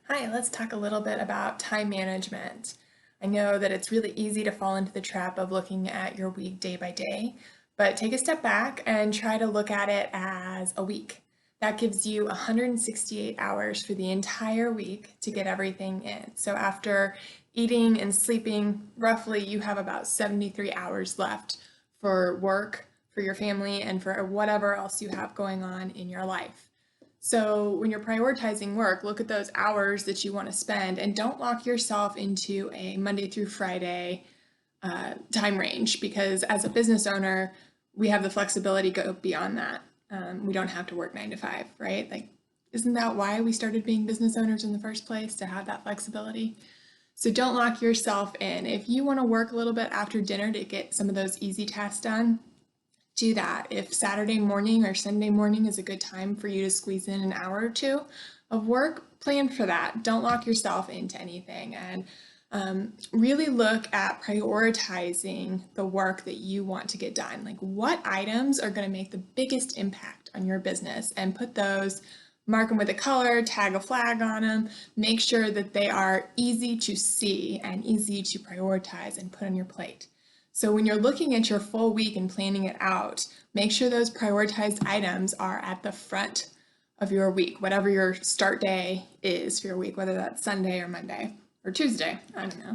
Hi, let's talk a little bit about time management. I know that it's really easy to fall into the trap of looking at your week day by day, but take a step back and try to look at it as a week. That gives you 168 hours for the entire week to get everything in. So after eating and sleeping, roughly you have about 73 hours left for work, for your family, and for whatever else you have going on in your life. So when you're prioritizing work, look at those hours that you want to spend and don't lock yourself into a Monday through Friday time range because as a business owner, we have the flexibility to go beyond that. We don't have to work 9 to 5, right? Like, isn't that why we started being business owners in the first place, to have that flexibility? So don't lock yourself in. If you want to work a little bit after dinner to get some of those easy tasks done, do that. If Saturday morning or Sunday morning is a good time for you to squeeze in an hour or two of work, plan for that. Don't lock yourself into anything and really look at prioritizing the work that you want to get done. Like, what items are going to make the biggest impact on your business, and put those, mark them with a color, tag a flag on them, make sure that they are easy to see and easy to prioritize and put on your plate. So when you're looking at your full week and planning it out, make sure those prioritized items are at the front of your week, whatever your start day is for your week, whether that's Sunday or Monday or Tuesday, I don't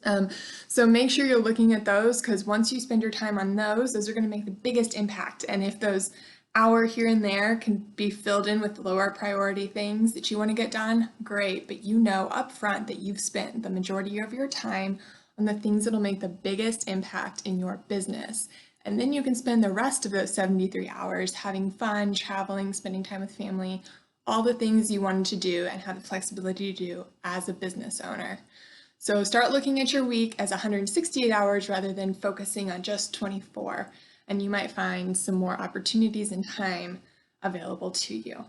know. So make sure you're looking at those, because once you spend your time on those are going to make the biggest impact. And if those hour here and there can be filled in with lower priority things that you want to get done, great. But you know up front that you've spent the majority of your time on the things that'll make the biggest impact in your business. And then you can spend the rest of those 73 hours having fun, traveling, spending time with family, all the things you wanted to do and have the flexibility to do as a business owner. So start looking at your week as 168 hours rather than focusing on just 24, and you might find some more opportunities and time available to you.